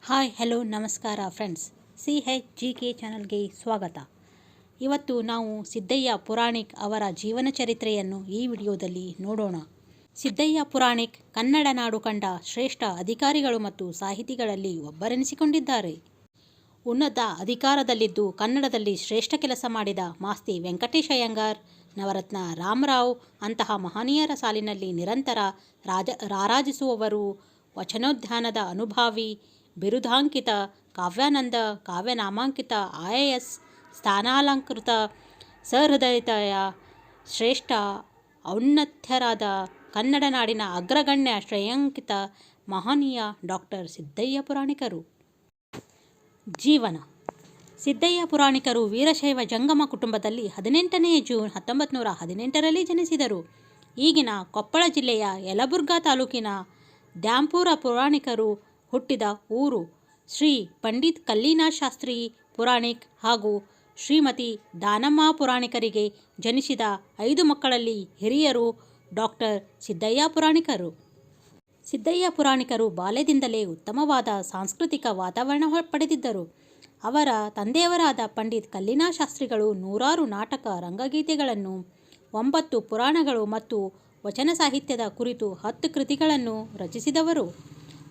Hi hello ನಮಸ್ಕಾರ friends, CHGK ಚಾನಲ್ಗೆ ಸ್ವಾಗತ. ಇವತ್ತು ನಾವು ಸಿದ್ದಯ್ಯ ಪುರಾಣಿಕ್ ಅವರ ಜೀವನ ಚರಿತ್ರೆಯನ್ನು ಈ ವಿಡಿಯೋದಲ್ಲಿ ನೋಡೋಣ. ಸಿದ್ದಯ್ಯ ಪುರಾಣಿಕ್ ಕನ್ನಡ ನಾಡು ಕಂಡ ಶ್ರೇಷ್ಠ ಅಧಿಕಾರಿಗಳು ಮತ್ತು ಸಾಹಿತಿಗಳಲ್ಲಿ ಒಬ್ಬರೆನಿಸಿಕೊಂಡಿದ್ದಾರೆ. ಉನ್ನತ ಅಧಿಕಾರದಲ್ಲಿದ್ದು ಕನ್ನಡದಲ್ಲಿ ಶ್ರೇಷ್ಠ ಕೆಲಸ ಮಾಡಿದ ಮಾಸ್ತಿ ವೆಂಕಟೇಶ ಅಯ್ಯಂಗಾರ್, ನವರತ್ನ ರಾಮರಾವ್ ಅಂತಹ ಮಹನೀಯರ ಸಾಲಿನಲ್ಲಿ ನಿರಂತರ ರಾರಾಜಿಸುವವರು. ವಚನೋದ್ಯಾನದ ಅನುಭಾವಿ, ಬಿರುದಾಂಕಿತ, ಕಾವ್ಯಾನಂದ, ಕಾವ್ಯನಾಮಾಂಕಿತ, IAS ಸ್ಥಾನಾಲಂಕೃತ, ಸಹೃದಯತೆಯ ಶ್ರೇಷ್ಠ ಔನ್ನತ್ಯರಾದ ಕನ್ನಡ ನಾಡಿನ ಅಗ್ರಗಣ್ಯ ಶ್ರೇಯಾಂಕಿತ ಮಹನೀಯ ಡಾಕ್ಟರ್ ಸಿದ್ದಯ್ಯ ಪುರಾಣಿಕರು. ಜೀವನ. ಸಿದ್ದಯ್ಯ ಪುರಾಣಿಕರು ವೀರಶೈವ ಜಂಗಮ ಕುಟುಂಬದಲ್ಲಿ 18ನೇ ಜೂನ್ 1918ರಲ್ಲಿ ಜನಿಸಿದರು. ಈಗಿನ ಕೊಪ್ಪಳ ಜಿಲ್ಲೆಯ ಯಲಬುರ್ಗಾ ತಾಲೂಕಿನ ದ್ಯಾಂಪುರ ಪುರಾಣಿಕರು ಹುಟ್ಟಿದ ಊರು. ಶ್ರೀ ಪಂಡಿತ್ ಕಲ್ಲಿನಾಥ್ ಶಾಸ್ತ್ರಿ ಪುರಾಣಿಕ್ ಹಾಗೂ ಶ್ರೀಮತಿ ದಾನಮ್ಮ ಪುರಾಣಿಕರಿಗೆ ಜನಿಸಿದ 5 ಮಕ್ಕಳಲ್ಲಿ ಹಿರಿಯರು ಡಾಕ್ಟರ್ ಸಿದ್ದಯ್ಯ ಪುರಾಣಿಕರು. ಸಿದ್ದಯ್ಯ ಪುರಾಣಿಕರು ಬಾಲ್ಯದಿಂದಲೇ ಉತ್ತಮವಾದ ಸಾಂಸ್ಕೃತಿಕ ವಾತಾವರಣ ಪಡೆದಿದ್ದರು. ಅವರ ತಂದೆಯವರಾದ ಪಂಡಿತ್ ಕಲ್ಲಿನಾಥ್ ಶಾಸ್ತ್ರಿಗಳು ನೂರಾರು ನಾಟಕ, ರಂಗಗೀತೆಗಳನ್ನು, 9 ಪುರಾಣಗಳು ಮತ್ತು ವಚನ ಸಾಹಿತ್ಯದ ಕುರಿತು 10 ಕೃತಿಗಳನ್ನು ರಚಿಸಿದವರು.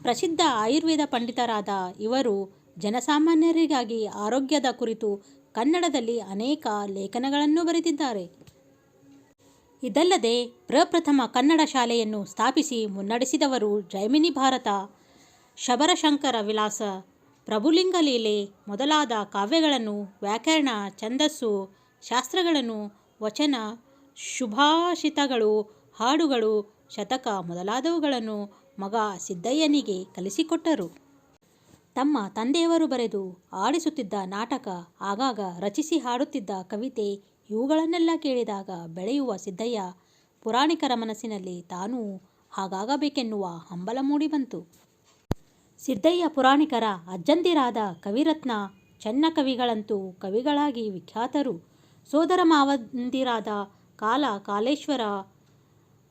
ಪ್ರಸಿದ್ಧ ಆಯುರ್ವೇದ ಪಂಡಿತರಾದ ಇವರು ಜನಸಾಮಾನ್ಯರಿಗಾಗಿ ಆರೋಗ್ಯದ ಕುರಿತು ಕನ್ನಡದಲ್ಲಿ ಅನೇಕ ಲೇಖನಗಳನ್ನು ಬರೆದಿದ್ದಾರೆ. ಇದಲ್ಲದೆ ಪ್ರಪ್ರಥಮ ಕನ್ನಡ ಶಾಲೆಯನ್ನು ಸ್ಥಾಪಿಸಿ ಮುನ್ನಡೆಸಿದವರು. ಜೈಮಿನಿ ಭಾರತ, ಶಬರಶಂಕರ ವಿಲಾಸ, ಪ್ರಭುಲಿಂಗ ಲೀಲೆ ಮೊದಲಾದ ಕಾವ್ಯಗಳನ್ನು, ವ್ಯಾಕರಣ, ಛಂದಸ್ಸು ಶಾಸ್ತ್ರಗಳನ್ನು, ವಚನ, ಸುಭಾಷಿತಗಳು, ಹಾಡುಗಳು, ಶತಕ ಮೊದಲಾದವುಗಳನ್ನು ಮಗ ಸಿದ್ದಯ್ಯನಿಗೆ ಕಲಿಸಿಕೊಟ್ಟರು. ತಮ್ಮ ತಂದೆಯವರು ಬರೆದು ಆಡಿಸುತ್ತಿದ್ದ ನಾಟಕ, ಆಗಾಗ ರಚಿಸಿ ಹಾಡುತ್ತಿದ್ದ ಕವಿತೆ ಇವುಗಳನ್ನೆಲ್ಲ ಕೇಳಿದಾಗ ಬೆಳೆಯುವ ಸಿದ್ದಯ್ಯ ಪುರಾಣಿಕರ ಮನಸ್ಸಿನಲ್ಲಿ ತಾನೂ ಹಾಗಾಗಬೇಕೆನ್ನುವ ಹಂಬಲ ಮೂಡಿಬಂತು. ಸಿದ್ದಯ್ಯ ಪುರಾಣಿಕರ ಅಜ್ಜಂದಿರಾದ ಕವಿರತ್ನ, ಚೆನ್ನಕವಿಗಳಂತೂ ಕವಿಗಳಾಗಿ ವಿಖ್ಯಾತರು. ಸೋದರ ಮಾವಂದಿರಾದ ಕಾಲ, ಕಾಲೇಶ್ವರ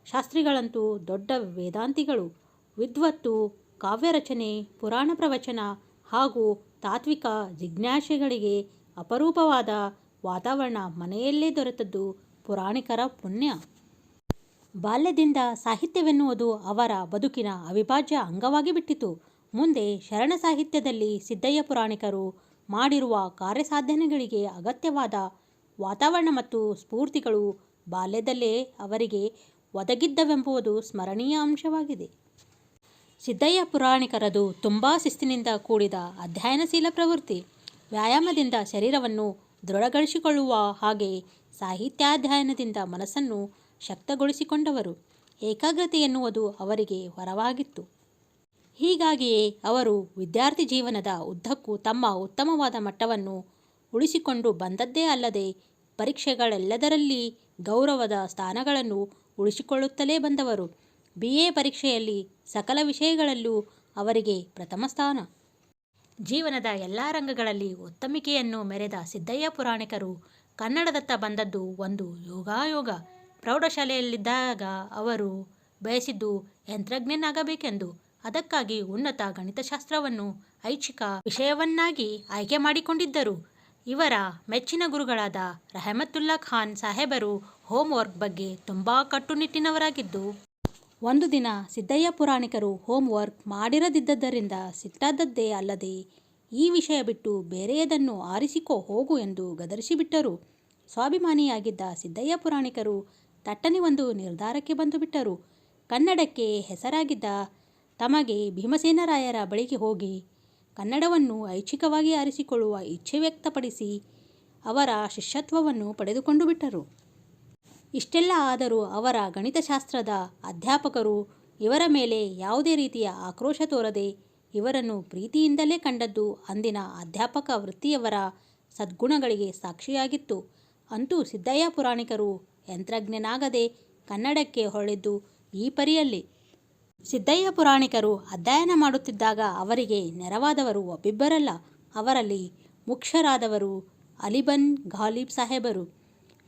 ಶಾಸ್ತ್ರಿಗಳಂತೂ ದೊಡ್ಡ ವೇದಾಂತಿಗಳು. ವಿದ್ವತ್ತು, ಕಾವ್ಯರಚನೆ, ಪುರಾಣ ಪ್ರವಚನ ಹಾಗೂ ತಾತ್ವಿಕ ಜಿಜ್ಞಾಸೆಗಳಿಗೆ ಅಪರೂಪವಾದ ವಾತಾವರಣ ಮನೆಯಲ್ಲೇ ದೊರೆತದ್ದು ಪುರಾಣಿಕರ ಪುಣ್ಯ. ಬಾಲ್ಯದಿಂದ ಸಾಹಿತ್ಯವೆನ್ನುವುದು ಅವರ ಬದುಕಿನ ಅವಿಭಾಜ್ಯ ಅಂಗವಾಗಿ ಬಿಟ್ಟಿತು. ಮುಂದೆ ಶರಣ ಸಾಹಿತ್ಯದಲ್ಲಿ ಸಿದ್ದಯ್ಯ ಪುರಾಣಿಕರು ಮಾಡಿರುವ ಕಾರ್ಯಸಾಧನೆಗಳಿಗೆ ಅಗತ್ಯವಾದ ವಾತಾವರಣ ಮತ್ತು ಸ್ಫೂರ್ತಿಗಳು ಬಾಲ್ಯದಲ್ಲೇ ಅವರಿಗೆ ಒದಗಿದ್ದವೆಂಬುದು ಸ್ಮರಣೀಯ ಅಂಶವಾಗಿದೆ. ಸಿದ್ದಯ್ಯ ಪುರಾಣಿಕರದು ತುಂಬ ಶಿಸ್ತಿನಿಂದ ಕೂಡಿದ ಅಧ್ಯಯನಶೀಲ ಪ್ರವೃತ್ತಿ. ವ್ಯಾಯಾಮದಿಂದ ಶರೀರವನ್ನು ದೃಢಗೊಳಿಸಿಕೊಳ್ಳುವ ಹಾಗೆ ಸಾಹಿತ್ಯಾಧ್ಯಯನದಿಂದ ಮನಸ್ಸನ್ನು ಶಕ್ತಗೊಳಿಸಿಕೊಂಡವರು. ಏಕಾಗ್ರತೆ ಎನ್ನುವುದು ಅವರಿಗೆ ವರವಾಗಿತ್ತು. ಹೀಗಾಗಿಯೇ ಅವರು ವಿದ್ಯಾರ್ಥಿ ಜೀವನದ ಉದ್ದಕ್ಕೂ ತಮ್ಮ ಉತ್ತಮವಾದ ಮಟ್ಟವನ್ನು ಉಳಿಸಿಕೊಂಡು ಬಂದದ್ದೇ ಅಲ್ಲದೆ ಪರೀಕ್ಷೆಗಳೆಲ್ಲದರಲ್ಲಿ ಗೌರವದ ಸ್ಥಾನಗಳನ್ನು ಉಳಿಸಿಕೊಳ್ಳುತ್ತಲೇ ಬಂದವರು. BA ಪರೀಕ್ಷೆಯಲ್ಲಿ ಸಕಲ ವಿಷಯಗಳಲ್ಲೂ ಅವರಿಗೆ ಪ್ರಥಮ ಸ್ಥಾನ. ಜೀವನದ ಎಲ್ಲ ರಂಗಗಳಲ್ಲಿ ಉತ್ತಮಿಕೆಯನ್ನು ಮೆರೆದ ಸಿದ್ದಯ್ಯ ಪುರಾಣಿಕರು ಕನ್ನಡದತ್ತ ಬಂದದ್ದು ಒಂದು ಯೋಗಾಯೋಗ. ಪ್ರೌಢಶಾಲೆಯಲ್ಲಿದ್ದಾಗ ಅವರು ಬಯಸಿದ್ದು ಯಂತ್ರಜ್ಞನಾಗಬೇಕೆಂದು. ಅದಕ್ಕಾಗಿ ಉನ್ನತ ಗಣಿತಶಾಸ್ತ್ರವನ್ನು ಐಚ್ಛಿಕ ವಿಷಯವನ್ನಾಗಿ ಆಯ್ಕೆ ಮಾಡಿಕೊಂಡಿದ್ದರು. ಇವರ ಮೆಚ್ಚಿನ ಗುರುಗಳಾದ ರಹಮತುಲ್ಲಾ ಖಾನ್ ಸಾಹೇಬರು ಹೋಂವರ್ಕ್ ಬಗ್ಗೆ ತುಂಬ ಕಟ್ಟುನಿಟ್ಟಿನವರಾಗಿದ್ದು, ಒಂದು ದಿನ ಸಿದ್ದಯ್ಯ ಪುರಾಣಿಕರು ಹೋಂವರ್ಕ್ ಮಾಡಿರದಿದ್ದರಿಂದ ಸಿಟ್ಟಾದದ್ದೇ ಅಲ್ಲದೆ ಈ ವಿಷಯ ಬಿಟ್ಟು ಬೇರೆಯದನ್ನು ಆರಿಸಿಕೋ ಹೋಗು ಎಂದು ಗದರಿಸಿಬಿಟ್ಟರು. ಸ್ವಾಭಿಮಾನಿಯಾಗಿದ್ದ ಸಿದ್ದಯ್ಯ ಪುರಾಣಿಕರು ತಟ್ಟನೆ ಒಂದು ನಿರ್ಧಾರಕ್ಕೆ ಬಂದುಬಿಟ್ಟರು. ಕನ್ನಡಕ್ಕೆ ಹೆಸರಾಗಿದ್ದ ತಮಗೆ ಭೀಮಸೇನರಾಯರ ಬಳಿಗೆ ಹೋಗಿ ಕನ್ನಡವನ್ನು ಐಚ್ಛಿಕವಾಗಿ ಆರಿಸಿಕೊಳ್ಳುವ ಇಚ್ಛೆ ವ್ಯಕ್ತಪಡಿಸಿ ಅವರ ಶಿಷ್ಯತ್ವವನ್ನು ಪಡೆದುಕೊಂಡು ಬಿಟ್ಟರು. ಇಷ್ಟೆಲ್ಲ ಆದರೂ ಅವರ ಗಣಿತಶಾಸ್ತ್ರದ ಅಧ್ಯಾಪಕರು ಇವರ ಮೇಲೆ ಯಾವುದೇ ರೀತಿಯ ಆಕ್ರೋಶ ತೋರದೆ ಇವರನ್ನು ಪ್ರೀತಿಯಿಂದಲೇ ಕಂಡದ್ದು ಅಂದಿನ ಅಧ್ಯಾಪಕ ವೃತ್ತಿಯವರ ಸದ್ಗುಣಗಳಿಗೆ ಸಾಕ್ಷಿಯಾಗಿತ್ತು. ಅಂತೂ ಸಿದ್ದಯ್ಯ ಪುರಾಣಿಕರು ಯಂತ್ರಜ್ಞನಾಗದೆ ಕನ್ನಡಕ್ಕೆ ಹೊರಳಿದ್ದು ಈ ಪರಿಯಲ್ಲಿ. ಸಿದ್ದಯ್ಯ ಪುರಾಣಿಕರು ಅಧ್ಯಯನ ಮಾಡುತ್ತಿದ್ದಾಗ ಅವರಿಗೆ ನೆರವಾದವರು ಒಬ್ಬಿಬ್ಬರಲ್ಲ. ಅವರಲ್ಲಿ ಮುಖ್ಯರಾದವರು ಅಲಿಬನ್ ಘಾಲಿಬ್ ಸಾಹೇಬರು,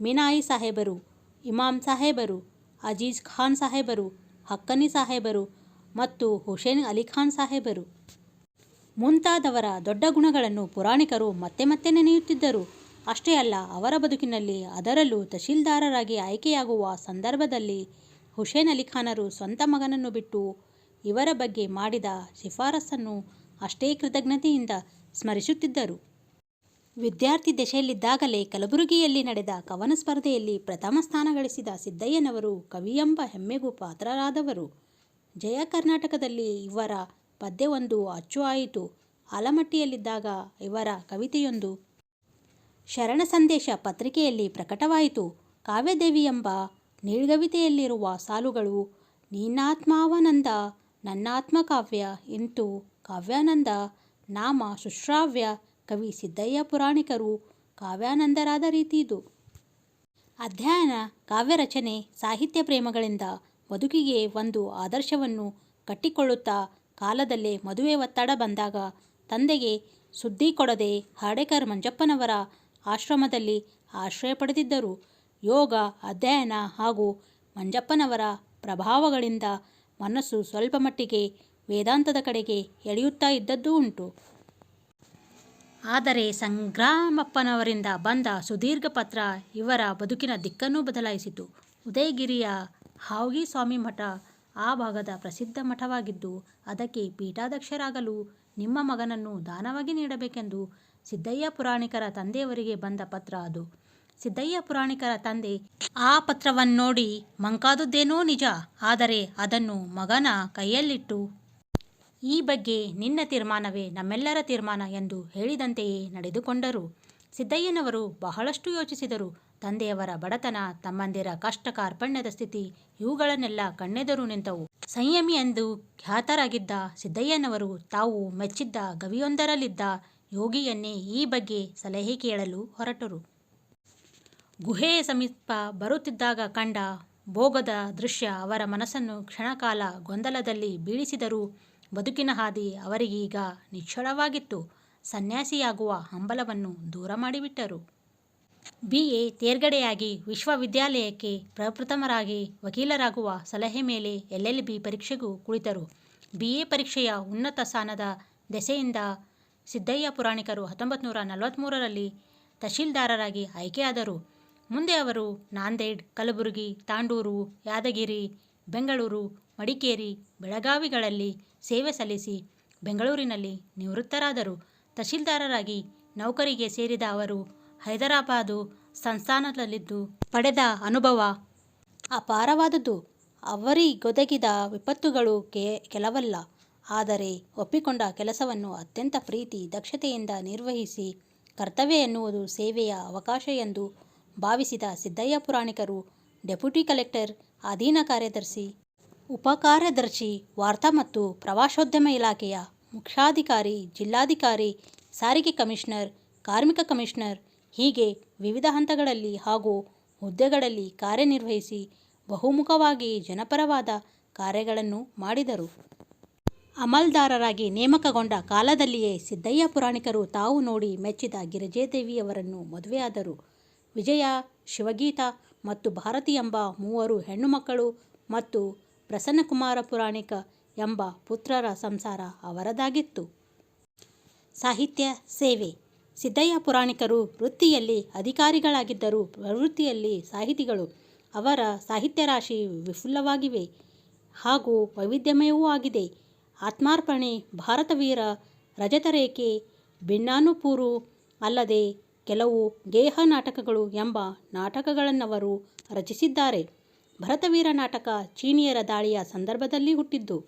ಮಿನಾಯಿ ಸಾಹೇಬರು, ಇಮಾಮ್ ಸಾಹೇಬರು, ಅಜೀಜ್ ಖಾನ್ ಸಾಹೇಬರು, ಹಕ್ಕನಿ ಸಾಹೇಬರು ಮತ್ತು ಹುಸೇನ್ ಅಲಿ ಖಾನ್ ಸಾಹೇಬರು. ಮುಂತಾದವರ ದೊಡ್ಡ ಗುಣಗಳನ್ನು ಪುರಾಣಿಕರು ಮತ್ತೆ ಮತ್ತೆ ನೆನೆಯುತ್ತಿದ್ದರು. ಅಷ್ಟೇ ಅಲ್ಲ, ಅವರ ಬದುಕಿನಲ್ಲಿ, ಅದರಲ್ಲೂ ತಹಶೀಲ್ದಾರರಾಗಿ ಆಯ್ಕೆಯಾಗುವ ಸಂದರ್ಭದಲ್ಲಿ ಹುಸೇನ್ ಅಲಿ ಖಾನರು ಸ್ವಂತ ಮಗನನ್ನು ಬಿಟ್ಟು ಇವರ ಬಗ್ಗೆ ಮಾಡಿದ ಶಿಫಾರಸನ್ನು ಅಷ್ಟೇ ಕೃತಜ್ಞತೆಯಿಂದ ಸ್ಮರಿಸುತ್ತಿದ್ದರು. ವಿದ್ಯಾರ್ಥಿ ದಶೆಯಲ್ಲಿದ್ದಾಗಲೇ ಕಲಬುರಗಿಯಲ್ಲಿ ನಡೆದ ಕವನ ಸ್ಪರ್ಧೆಯಲ್ಲಿ ಪ್ರಥಮ ಸ್ಥಾನ ಗಳಿಸಿದ ಸಿದ್ದಯ್ಯನವರು ಕವಿಯೆಂಬ ಹೆಮ್ಮೆಗೂ ಪಾತ್ರರಾದವರು. ಜಯ ಕರ್ನಾಟಕದಲ್ಲಿ ಇವರ ಪದ್ಯವೊಂದು ಅಚ್ಚು ಆಯಿತು. ಆಲಮಟ್ಟಿಯಲ್ಲಿದ್ದಾಗ ಇವರ ಕವಿತೆಯೊಂದು ಶರಣ ಸಂದೇಶ ಪತ್ರಿಕೆಯಲ್ಲಿ ಪ್ರಕಟವಾಯಿತು. ಕಾವ್ಯದೇವಿ ಎಂಬ ನೀಳ್ಗವಿತೆಯಲ್ಲಿರುವ ಸಾಲುಗಳು ನೀನಾತ್ಮಾವನಂದ ನನ್ನಾತ್ಮ ಕಾವ್ಯ ಇಂತು ಕಾವ್ಯಾನಂದ ನಾಮ ಸುಶ್ರಾವ್ಯ. ಕವಿ ಸಿದ್ದಯ್ಯ ಪುರಾಣಿಕರು ಕಾವ್ಯಾನಂದರಾದ ರೀತಿ ಇದು. ಅಧ್ಯಯನ, ಕಾವ್ಯರಚನೆ, ಸಾಹಿತ್ಯ ಪ್ರೇಮಗಳಿಂದ ಬದುಕಿಗೆ ಒಂದು ಆದರ್ಶವನ್ನು ಕಟ್ಟಿಕೊಳ್ಳುತ್ತಾ ಕಾಲದಲ್ಲೇ ಮದುವೆ ಒತ್ತಡ ಬಂದಾಗ ತಂದೆಗೆ ಸುದ್ದಿ ಕೊಡದೆ ಹರ್ಡೇಕರ್ ಮಂಜಪ್ಪನವರ ಆಶ್ರಮದಲ್ಲಿ ಆಶ್ರಯ ಪಡೆದಿದ್ದರು. ಯೋಗ, ಅಧ್ಯಯನ ಹಾಗೂ ಮಂಜಪ್ಪನವರ ಪ್ರಭಾವಗಳಿಂದ ಮನಸ್ಸು ಸ್ವಲ್ಪ ಮಟ್ಟಿಗೆ ವೇದಾಂತದ ಕಡೆಗೆ ಎಳೆಯುತ್ತಾ ಇದ್ದದ್ದೂ ಉಂಟು. ಆದರೆ ಸಂಗ್ರಾಮಪ್ಪನವರಿಂದ ಬಂದ ಸುದೀರ್ಘ ಪತ್ರ ಇವರ ಬದುಕಿನ ದಿಕ್ಕನ್ನು ಬದಲಾಯಿಸಿತು. ಉದಯಗಿರಿಯ ಹಾವ್ಗಿಸ್ವಾಮಿ ಮಠ ಆ ಭಾಗದ ಪ್ರಸಿದ್ಧ ಮಠವಾಗಿದ್ದು, ಅದಕ್ಕೆ ಪೀಠಾಧ್ಯಕ್ಷರಾಗಲು ನಿಮ್ಮ ಮಗನನ್ನು ದಾನವಾಗಿ ನೀಡಬೇಕೆಂದು ಸಿದ್ದಯ್ಯ ಪುರಾಣಿಕರ ತಂದೆಯವರಿಗೆ ಬಂದ ಪತ್ರ ಅದು. ಸಿದ್ದಯ್ಯ ಪುರಾಣಿಕರ ತಂದೆ ಆ ಪತ್ರವನ್ನೋಡಿ ಮಂಕಾದುದೇನೋ ನಿಜ, ಆದರೆ ಅದನ್ನು ಮಗನ ಕೈಯಲ್ಲಿಟ್ಟು ಈ ಬಗ್ಗೆ ನಿನ್ನ ತೀರ್ಮಾನವೇ ನಮ್ಮೆಲ್ಲರ ತೀರ್ಮಾನ ಎಂದು ಹೇಳಿದಂತೆಯೇ ನಡೆದುಕೊಂಡರು. ಸಿದ್ದಯ್ಯನವರು ಬಹಳಷ್ಟು ಯೋಚಿಸಿದರು. ತಂದೆಯವರ ಬಡತನ, ತಮ್ಮಂದಿರ ಕಷ್ಟ ಕಾರ್ಪಣ್ಯದ ಸ್ಥಿತಿ ಇವುಗಳನ್ನೆಲ್ಲ ಕಣ್ಣೆದುರು ನಿಂತವು. ಸಂಯಮಿ ಎಂದು ಖ್ಯಾತರಾಗಿದ್ದ ಸಿದ್ದಯ್ಯನವರು ತಾವು ಮೆಚ್ಚಿದ್ದ ಗವಿಯೊಂದರಲ್ಲಿದ್ದ ಯೋಗಿಯನ್ನೇ ಈ ಬಗ್ಗೆ ಸಲಹೆ ಕೇಳಲು ಹೊರಟರು. ಗುಹೆಯ ಸಮೀಪ ಬರುತ್ತಿದ್ದಾಗ ಕಂಡ ಭೋಗದ ದೃಶ್ಯ ಅವರ ಮನಸ್ಸನ್ನು ಕ್ಷಣಕಾಲ ಗೊಂದಲದಲ್ಲಿ ಬೀಳಿಸಿದರೂ ಬದುಕಿನ ಹಾದಿ ಅವರಿಗೀಗ ನಿಚ್ಚಳವಾಗಿತ್ತು. ಸನ್ಯಾಸಿಯಾಗುವ ಹಂಬಲವನ್ನು ದೂರ ಮಾಡಿಬಿಟ್ಟರು. BA ತೇರ್ಗಡೆಯಾಗಿ ವಿಶ್ವವಿದ್ಯಾಲಯಕ್ಕೆ ಪ್ರಪ್ರಥಮರಾಗಿ ವಕೀಲರಾಗುವ ಸಲಹೆ ಮೇಲೆ LLB ಪರೀಕ್ಷೆಗೂ ಕುಳಿತರು. BA ಪರೀಕ್ಷೆಯ ಉನ್ನತ ಸ್ಥಾನದ ದೆಸೆಯಿಂದ ಸಿದ್ದಯ್ಯ ಪುರಾಣಿಕರು 1943ರಲ್ಲಿ ತಹಶೀಲ್ದಾರರಾಗಿ ಆಯ್ಕೆಯಾದರು. ಮುಂದೆ ಅವರು ನಾಂದೇಡ್, ಕಲಬುರಗಿ, ತಾಂಡೂರು, ಯಾದಗಿರಿ, ಬೆಂಗಳೂರು, ಮಡಿಕೇರಿ, ಬೆಳಗಾವಿಗಳಲ್ಲಿ ಸೇವೆ ಸಲ್ಲಿಸಿ ಬೆಂಗಳೂರಿನಲ್ಲಿ ನಿವೃತ್ತರಾದರು. ತಹಶೀಲ್ದಾರರಾಗಿ ನೌಕರಿಗೆ ಸೇರಿದ ಅವರು ಹೈದರಾಬಾದು ಸಂಸ್ಥಾನದಲ್ಲಿದ್ದು ಪಡೆದ ಅನುಭವ ಅಪಾರವಾದುದು. ಅವರಿಗೊದಗಿದ ವಿಪತ್ತುಗಳು ಕೆಲವಲ್ಲ. ಆದರೆ ಒಪ್ಪಿಕೊಂಡ ಕೆಲಸವನ್ನು ಅತ್ಯಂತ ಪ್ರೀತಿ, ದಕ್ಷತೆಯಿಂದ ನಿರ್ವಹಿಸಿ ಕರ್ತವ್ಯ ಎನ್ನುವುದು ಸೇವೆಯ ಅವಕಾಶ ಎಂದು ಭಾವಿಸಿದ ಸಿದ್ದಯ್ಯ ಪುರಾಣಿಕರು ಡೆಪ್ಯೂಟಿ ಕಲೆಕ್ಟರ್, ಅಧೀನ ಕಾರ್ಯದರ್ಶಿ, ಉಪಕಾರ್ಯದರ್ಶಿ, ವಾರ್ತಾ ಮತ್ತು ಪ್ರವಾಸೋದ್ಯಮ ಇಲಾಖೆಯ ಮುಖ್ಯಾಧಿಕಾರಿ, ಜಿಲ್ಲಾಧಿಕಾರಿ, ಸಾರಿಗೆ ಕಮಿಷನರ್, ಕಾರ್ಮಿಕ ಕಮಿಷನರ್ ಹೀಗೆ ವಿವಿಧ ಹಂತಗಳಲ್ಲಿ ಹಾಗೂ ಹುದ್ದೆಗಳಲ್ಲಿ ಕಾರ್ಯನಿರ್ವಹಿಸಿ ಬಹುಮುಖವಾಗಿ ಜನಪರವಾದ ಕಾರ್ಯಗಳನ್ನು ಮಾಡಿದರು. ಅಮಲ್ದಾರರಾಗಿ ನೇಮಕಗೊಂಡ ಕಾಲದಲ್ಲಿಯೇ ಸಿದ್ದಯ್ಯ ಪುರಾಣಿಕರು ತಾವು ನೋಡಿ ಮೆಚ್ಚಿದ ಗಿರಿಜಾದೇವಿಯವರನ್ನು ಮದುವೆಯಾದರು. ವಿಜಯ, ಶಿವಗೀತಾ ಮತ್ತು ಭಾರತಿ ಎಂಬ 3 ಹೆಣ್ಣು ಮಕ್ಕಳು ಮತ್ತು ಪ್ರಸನ್ನಕುಮಾರ ಪುರಾಣಿಕ ಎಂಬ ಪುತ್ರರ ಸಂಸಾರ ಅವರದಾಗಿತ್ತು. ಸಾಹಿತ್ಯ ಸೇವೆ. ಸಿದ್ದಯ್ಯ ಪುರಾಣಿಕರು ವೃತ್ತಿಯಲ್ಲಿ ಅಧಿಕಾರಿಗಳಾಗಿದ್ದರೂ ಪ್ರವೃತ್ತಿಯಲ್ಲಿ ಸಾಹಿತಿಗಳು. ಅವರ ಸಾಹಿತ್ಯರಾಶಿ ವಿಪುಲವಾಗಿವೆ ಹಾಗೂ ವೈವಿಧ್ಯಮಯವೂ ಆಗಿದೆ. ಆತ್ಮಾರ್ಪಣೆ, ಭಾರತವೀರ, ರಜತರೇಖೆ, ಭಿನ್ನಾನುಪುರು ಅಲ್ಲದೆ ಕೆಲವು ಗೇಹ ನಾಟಕಗಳು ಎಂಬ ನಾಟಕಗಳನ್ನವರು ರಚಿಸಿದ್ದಾರೆ. ಭರತವೀರ ನಾಟಕ ಚೀನಿಯರ ದಾಳಿಯ ಸಂದರ್ಭದಲ್ಲಿ ಹುಟ್ಟಿದ್ದು.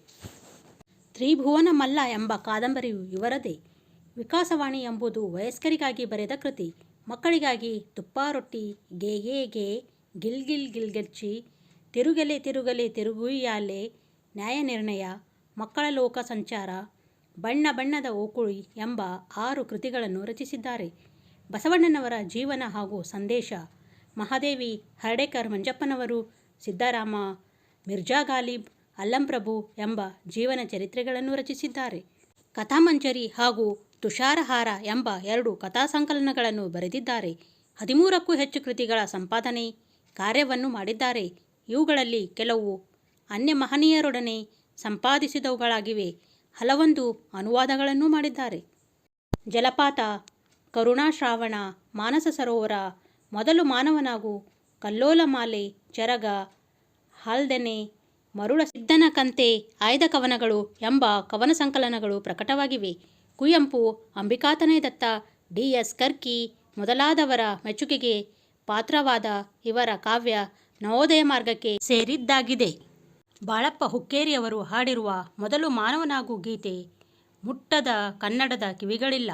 ತ್ರಿಭುವನ ಮಲ್ಲ ಎಂಬ ಕಾದಂಬರಿಯು ಇವರದೇ. ವಿಕಾಸವಾಣಿ ಎಂಬುದು ವಯಸ್ಕರಿಗಾಗಿ ಬರೆದ ಕೃತಿ. ಮಕ್ಕಳಿಗಾಗಿ ತುಪ್ಪ ರೊಟ್ಟಿ, ಗೆ ಗೆ ಗೆ, ಗಿಲ್ ಗಿಲ್ ಗಿಲ್ಗಚ್ಚಿ, ತಿರುಗಲೆ ತಿರುಗಲೆ ತಿರುಗುಯ್ಯಾಲೆ, ನ್ಯಾಯ ನಿರ್ಣಯ, ಮಕ್ಕಳ ಲೋಕ ಸಂಚಾರ, ಬಣ್ಣ ಬಣ್ಣದ ಓಕುಳಿ ಎಂಬ 6 ಕೃತಿಗಳನ್ನು ರಚಿಸಿದ್ದಾರೆ. ಬಸವಣ್ಣನವರ ಜೀವನ ಹಾಗೂ ಸಂದೇಶ, ಮಹಾದೇವಿ, ಹರ್ಡೇಕರ್ ಮಂಜಪ್ಪನವರು, ಸಿದ್ದರಾಮ, ಮಿರ್ಜಾ ಗಾಲಿಬ್, ಅಲ್ಲಂಪ್ರಭು ಎಂಬ ಜೀವನ ಚರಿತ್ರೆಗಳನ್ನು ರಚಿಸಿದ್ದಾರೆ. ಕಥಾಮಂಜರಿ ಹಾಗೂ ತುಷಾರಹಾರ ಎಂಬ 2 ಕಥಾ ಸಂಕಲನಗಳನ್ನು ಬರೆದಿದ್ದಾರೆ. 13ಕ್ಕೂ ಹೆಚ್ಚು ಕೃತಿಗಳ ಸಂಪಾದನೆ ಕಾರ್ಯವನ್ನು ಮಾಡಿದ್ದಾರೆ. ಇವುಗಳಲ್ಲಿ ಕೆಲವು ಅನ್ಯ ಮಹನೀಯರೊಡನೆ ಸಂಪಾದಿಸಿದವುಗಳಾಗಿವೆ. ಹಲವೊಂದು ಅನುವಾದಗಳನ್ನು ಮಾಡಿದ್ದಾರೆ. ಜಲಪಾತ, ಕರುಣಾಶ್ರಾವಣ, ಮಾನಸ ಸರೋವರ, ಮೊದಲು ಮಾನವನಾಗು, ಕಲ್ಲೋಲಮಾಲೆ, ಚರಗ, ಹಾಲ್ದೆನೆ, ಮರುಳ ಸಿದ್ಧನ ಕಂತೆ, ಆಯ್ದ ಕವನಗಳು ಎಂಬ ಕವನ ಸಂಕಲನಗಳು ಪ್ರಕಟವಾಗಿವೆ. ಕುವೆಂಪು, ಅಂಬಿಕಾತನಯ ದತ್ತ, ಡಿ. ಎಸ್. ಕರ್ಕಿ ಮೊದಲಾದವರ ಮೆಚ್ಚುಗೆಗೆ ಪಾತ್ರವಾದ ಇವರ ಕಾವ್ಯ ನವೋದಯ ಮಾರ್ಗಕ್ಕೆ ಸೇರಿದ್ದಾಗಿದೆ. ಬಾಳಪ್ಪ ಹುಕ್ಕೇರಿಯವರು ಹಾಡಿರುವ ಮೊದಲು ಮಾನವನಾಗು ಗೀತೆ ಮುಟ್ಟದ ಕನ್ನಡದ ಕಿವಿಗಳಿಲ್ಲ,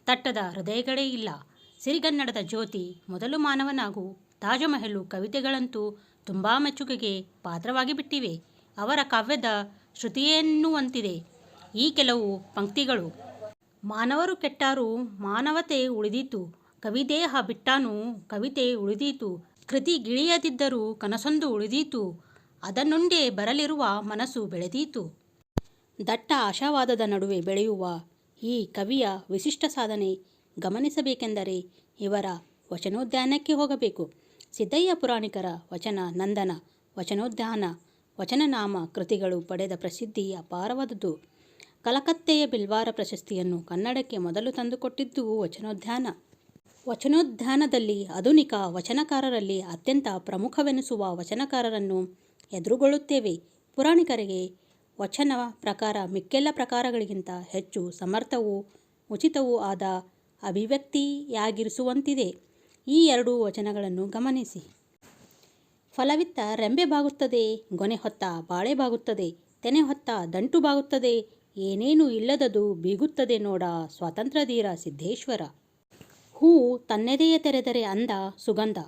ತಟ್ಟದ ಹೃದಯಗಳೇ ಇಲ್ಲ. ಸಿರಿಗನ್ನಡದ ಜ್ಯೋತಿ ಮೊದಲು ಮಾನವನಾಗು, ತಾಜಮಹಲು ಕವಿತೆಗಳಂತೂ ತುಂಬ ಮೆಚ್ಚುಗೆಗೆ ಪಾತ್ರವಾಗಿ ಬಿಟ್ಟಿವೆ. ಅವರ ಕಾವ್ಯದ ಶ್ರುತಿಯೆನ್ನುವಂತಿದೆ ಈ ಕೆಲವು ಪಂಕ್ತಿಗಳು. ಮಾನವರು ಕೆಟ್ಟಾರು ಮಾನವತೆ ಉಳಿದೀತು, ಕವಿದೇಹ ಬಿಟ್ಟಾನು ಕವಿತೆ ಉಳಿದೀತು, ಕೃತಿಗಿಳಿಯದಿದ್ದರೂ ಕನಸೊಂದು ಉಳಿದೀತು, ಅದನ್ನುಂಡೇ ಬರಲಿರುವ ಮನಸ್ಸು ಬೆಳೆದೀತು. ದಟ್ಟ ಆಶಾವಾದದ ನಡುವೆ ಬೆಳೆಯುವ ಈ ಕವಿಯ ವಿಶಿಷ್ಟ ಸಾಧನೆ ಗಮನಿಸಬೇಕೆಂದರೆ ಇವರ ವಚನೋದ್ಯಾನಕ್ಕೆ ಹೋಗಬೇಕು. ಸಿದ್ದಯ್ಯ ಪುರಾಣಿಕರ ವಚನ ನಂದನ, ವಚನೋದ್ಯಾನ, ವಚನನಾಮ ಕೃತಿಗಳು ಪಡೆದ ಪ್ರಸಿದ್ಧಿ ಅಪಾರವಾದುದು. ಕಲಕತ್ತೆಯ ಬಿಲ್ವಾರ ಪ್ರಶಸ್ತಿಯನ್ನು ಕನ್ನಡಕ್ಕೆ ಮೊದಲು ತಂದುಕೊಟ್ಟಿದ್ದು ವಚನೋದ್ಯಾನ. ವಚನೋದ್ಯಾನದಲ್ಲಿ ಆಧುನಿಕ ವಚನಕಾರರಲ್ಲಿ ಅತ್ಯಂತ ಪ್ರಮುಖವೆನಿಸುವ ವಚನಕಾರರನ್ನು ಎದುರುಗೊಳ್ಳುತ್ತೇವೆ. ಪುರಾಣಿಕರಿಗೆ ವಚನ ಪ್ರಕಾರ ಮಿಕ್ಕೆಲ್ಲ ಪ್ರಕಾರಗಳಿಗಿಂತ ಹೆಚ್ಚು ಸಮರ್ಥವೂ ಉಚಿತವೂ ಆದ ಅಭಿವ್ಯಕ್ತಿಯಾಗಿರಿಸುವಂತಿದೆ. ಈ ಎರಡೂ ವಚನಗಳನ್ನು ಗಮನಿಸಿ. ಫಲವಿತ್ತ ರೆಂಬೆ ಬಾಗುತ್ತದೆ, ಗೊನೆ ಹೊತ್ತ ಬಾಳೆ ಬಾಗುತ್ತದೆ, ತೆನೆ ಹೊತ್ತ ದಂಟು ಬಾಗುತ್ತದೆ, ಏನೇನೂ ಇಲ್ಲದದು ಬೀಗುತ್ತದೆ ನೋಡ ಸ್ವಾತಂತ್ರ್ಯಧೀರ ಸಿದ್ದೇಶ್ವರ. ಹೂವು ತನ್ನೆದೆಯ ತೆರೆದರೆ ಅಂದ ಸುಗಂಧ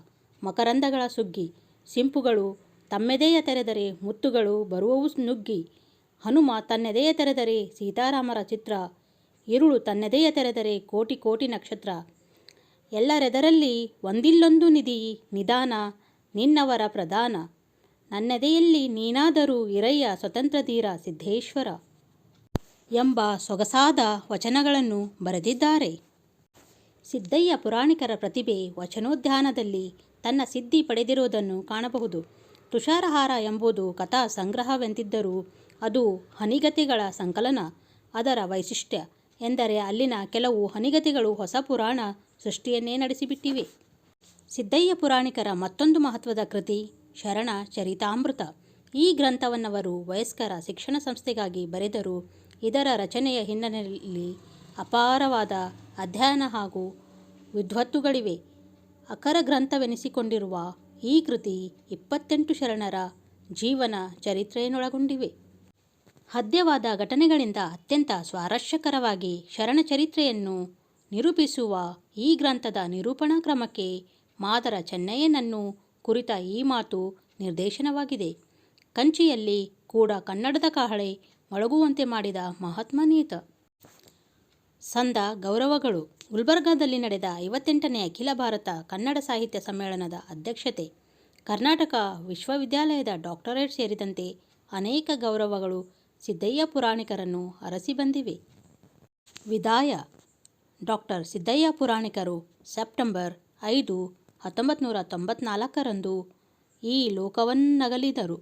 ಮಕರಂದಗಳ ಸುಗ್ಗಿ, ಸಿಂಪುಗಳು ತಮ್ಮೆದೆಯ ತೆರೆದರೆ ಮುತ್ತುಗಳು ಬರುವವು ನುಗ್ಗಿ, ಹನುಮ ತನ್ನೆದೆಯ ತೆರೆದರೆ ಸೀತಾರಾಮರ ಚಿತ್ರ, ഇരുಳು ತನ್ನೆದೆಯ ತೆರೆದರೆ ಕೋಟಿ ಕೋಟಿ ನಕ್ಷತ್ರ, ಎಲ್ಲರೆದರಲ್ಲಿ ಒಂದಿಲ್ಲೊಂದು ನಿಧಿ ನಿಧಾನ ನಿನ್ನವರ ಪ್ರಧಾನ, ನನ್ನೆದೆಯಲ್ಲಿ ನೀನಾದರೂ ಇರಯ್ಯ ಸ್ವತಂತ್ರಧೀರ ಸಿದ್ದೇಶ್ವರ ಎಂಬ ಸೊಗಸಾದ ವಚನಗಳನ್ನು ಬರೆದಿದ್ದಾರೆ. ಸಿದ್ದಯ್ಯ ಪುರಾಣಿಕರ ಪ್ರತಿಭೆ ವಚನೋದ್ಯಾನದಲ್ಲಿ ತನ್ನ ಸಿದ್ಧಿ ಪಡೆದಿರುವುದನ್ನು ಕಾಣಬಹುದು. ತುಷಾರಹಾರ ಎಂಬುದು ಕಥಾ ಸಂಗ್ರಹವೆಂದಿದ್ದರೂ ಅದು ಹನಿಗತೆಗಳ ಸಂಕಲನ. ಅದರ ವೈಶಿಷ್ಟ್ಯ ಎಂದರೆ ಅಲ್ಲಿನ ಕೆಲವು ಹನಿಗತೆಗಳು ಹೊಸ ಪುರಾಣ ಸೃಷ್ಟಿಯನ್ನೇ ನಡೆಸಿಬಿಟ್ಟಿವೆ. ಸಿದ್ದಯ್ಯ ಪುರಾಣಿಕರ ಮತ್ತೊಂದು ಮಹತ್ವದ ಕೃತಿ ಶರಣ ಚರಿತಾಮೃತ. ಈ ಗ್ರಂಥವನ್ನವರು ವಯಸ್ಕರ ಶಿಕ್ಷಣ ಸಂಸ್ಥೆಗಾಗಿ ಬರೆದರು. ಇದರ ರಚನೆಯ ಹಿನ್ನೆಲೆಯಲ್ಲಿ ಅಪಾರವಾದ ಅಧ್ಯಯನ ಹಾಗೂ ವಿದ್ವತ್ತುಗಳಿವೆ. ಅಕರ ಗ್ರಂಥವೆನಿಸಿಕೊಂಡಿರುವ ಈ ಕೃತಿ 28 ಶರಣರ ಜೀವನ ಚರಿತ್ರೆಯನ್ನೊಳಗೊಂಡಿವೆ. ಹದ್ಯವಾದ ಘಟನೆಗಳಿಂದ ಅತ್ಯಂತ ಸ್ವಾರಸ್ಯಕರವಾಗಿ ಶರಣ ಚರಿತ್ರೆಯನ್ನು ನಿರೂಪಿಸುವ ಈ ಗ್ರಂಥದ ನಿರೂಪಣಾ ಕ್ರಮಕ್ಕೆ ಮಾದರ ಚೆನ್ನಯ್ಯನನ್ನು ಕುರಿತ ಈ ಮಾತು ನಿರ್ದೇಶನವಾಗಿದೆ. ಕಂಚಿಯಲ್ಲಿ ಕೂಡ ಕನ್ನಡದ ಕಹಳೆ ಮೊಳಗುವಂತೆ ಮಾಡಿದ ಮಹಾತ್ಮನೀತ. ಸಂದ ಗೌರವಗಳು. ಗುಲ್ಬರ್ಗಾದಲ್ಲಿ ನಡೆದ 58ನೇ ಅಖಿಲ ಭಾರತ ಕನ್ನಡ ಸಾಹಿತ್ಯ ಸಮ್ಮೇಳನದ ಅಧ್ಯಕ್ಷತೆ, ಕರ್ನಾಟಕ ವಿಶ್ವವಿದ್ಯಾಲಯದ ಡಾಕ್ಟರೇಟ್ ಸೇರಿದಂತೆ ಅನೇಕ ಗೌರವಗಳು ಸಿದ್ದಯ್ಯ ಪುರಾಣಿಕರನ್ನು ಅರಸಿ ಬಂದಿವೆ. ವಿದಾಯ. ಡಾಕ್ಟರ್ ಸಿದ್ದಯ್ಯ ಪುರಾಣಿಕರು ಸೆಪ್ಟೆಂಬರ್ 5, 1994 ಈ ಲೋಕವನ್ನಗಲಿದರು.